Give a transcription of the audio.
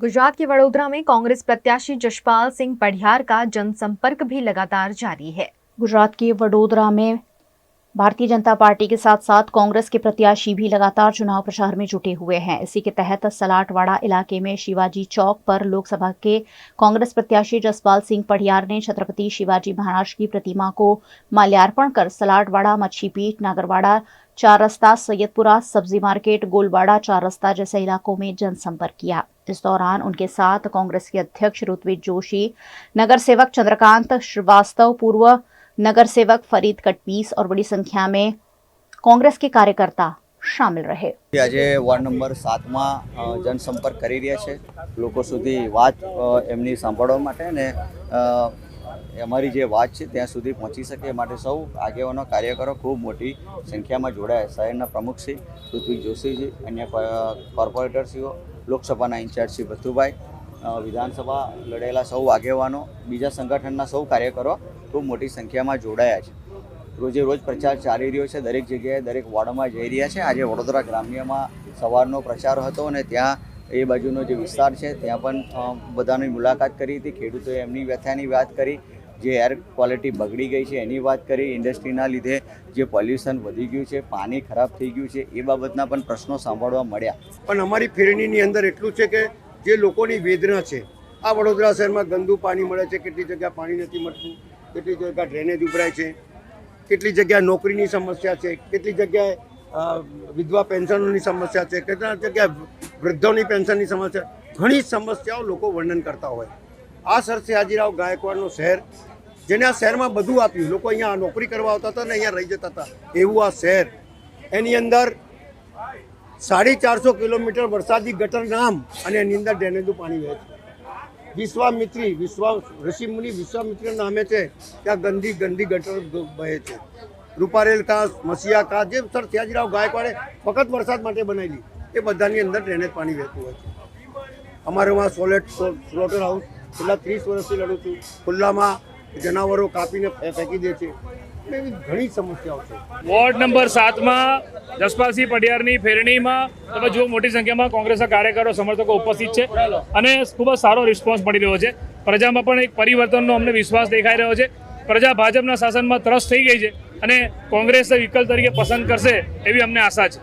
गुजरात के वडोदरा में कांग्रेस प्रत्याशी जशपाल सिंह पढ़ियार का जनसंपर्क भी लगातार जारी है। गुजरात के वडोदरा में भारतीय जनता पार्टी के साथ साथ कांग्रेस के प्रत्याशी भी लगातार चुनाव प्रचार में जुटे हुए हैं। इसी के तहत सलाटवाड़ा इलाके में शिवाजी चौक पर लोकसभा के कांग्रेस प्रत्याशी जसपाल सिंह पढ़ियार ने छत्रपति शिवाजी महाराज की प्रतिमा को माल्यार्पण कर सलाटवाड़ा, मच्छीपीठ, नागरवाड़ा, चार रास्ता, सैयदपुरा, सब्जी मार्केट, गोलवाड़ा, चार रास्ता जैसे इलाकों में जनसंपर्क किया। इस दौरान उनके साथ कांग्रेस के अध्यक्ष ऋत्विज जोशी, नगर सेवक चंद्रकांत श्रीवास्तव, पूर्व नगर सेवक फरीद कटपीस और बड़ी संख्या में कांग्रेस के कार्यकर्ता शामिल रहे। आज वॉर्ड नंबर 7 में जनसंपर्क કરી રહ્યા છે। લોકો સુધી વાત એમની સાંભળવા માટે ને અમારી જે વાત છે ત્યાં સુધી પહોંચી શકે એ માટે સૌ આગેવાનો કાર્યકરો ખૂબ મોટી સંખ્યામાં જોડાયા। શહેરના પ્રમુખશ્રી ઋત્વિજ જોશીજી, અન્ય કોર્પોરેટરશ્રીઓ, લોકસભાના ઇન્ચાર્જ શ્રી ભથ્થુભાઈ, વિધાનસભા લડેલા સૌ આગેવાનો, બીજા સંગઠનના સૌ કાર્યકરો ખૂબ મોટી સંખ્યામાં જોડાયા છે। રોજે રોજ પ્રચાર ચાલી રહ્યો છે, દરેક જગ્યાએ દરેક વોર્ડમાં જઈ રહ્યા છે। આજે વડોદરા ગ્રામ્યમાં સવારનો પ્રચાર હતો અને ત્યાં એ બાજુનો જે વિસ્તાર છે ત્યાં પણ બધાની મુલાકાત કરી હતી। ખેડૂતોએ એમની વ્યથાની વાત કરી, જે એર ક્વોલિટી બગડી ગઈ છે એની વાત કરી, ઇન્ડસ્ટ્રીના લીધે જે પોલ્યુશન વધી ગયું છે, પાણી ખરાબ થઈ ગયું છે એ બાબતના પણ પ્રશ્નો સાંભળવા મળ્યા। પણ અમારી ફેરણીની અંદર એટલું છે કે જે લોકોની વેદના છે, આ વડોદરા શહેરમાં ગંદુ પાણી મળે છે, કેટલી જગ્યા પાણી નથી મળતું, કેટલી જગ્યા ડ્રેનેજ ઉભરાય છે, કેટલી જગ્યા નોકરીની સમસ્યા છે, કેટલી જગ્યાએ વિધવા પેન્શનોની સમસ્યા છે, કેટલા જગ્યાએ વૃદ્ધોની પેન્શનની સમસ્યા, ઘણી સમસ્યાઓ લોકો વર્ણન કરતા હોય। આ સર સયાજીરાવ ગાયકવાડનું શહેર, જેને આ શહેરમાં બધું આપ્યું, લોકો અહીંયા નોકરી કરવા આવતા હતા ને અહીંયા રહી જતા હતા, એવું આ શહેર, એની અંદર 450 કિલોમીટર વરસાદી ગટર નામ અને એની અંદર ડ્રેનેજનું પાણી વહે છે। ઋષિમુનિ વિશ્વામિત્રી નામે છે ત્યાં ગંદી ગટર વહે છે। રૂપારેલ કા, મસીયા કા, જે સર સયાજીરાવ ગાયકવાડે ફક્ત વરસાદ માટે બનાવેલી, એ બધાની અંદર ડ્રેનેજ પાણી વહેતું હોય છે। અમારે વहाँ સ્લોટર હાઉસ છેલ્લા 30 વર્ષથી લડું છું, ખુલ્લામાં જનાવરો કાપીને ફેંકી દે છે, એવી ઘણી સમસ્યાઓ છે। વોર્ડ નંબર 7 માં જસપાલસિંહ પઢિયારની ફેરણીમાં તમે જુઓ મોટી સંખ્યામાં કોંગ્રેસના કાર્યકરો, સમર્થકો ઉપસ્થિત છે અને ખૂબ જ સારો રિસ્પોન્સ મળી રહ્યો છે। પ્રજામાં પણ એક પરિવર્તનનો અમને વિશ્વાસ દેખાઈ રહ્યો છે। પ્રજા ભાજપના શાસનમાં ત્રસ્ત થઈ ગઈ છે અને કોંગ્રેસ વિકલ્પ તરીકે પસંદ કરશે એવી અમને આશા છે।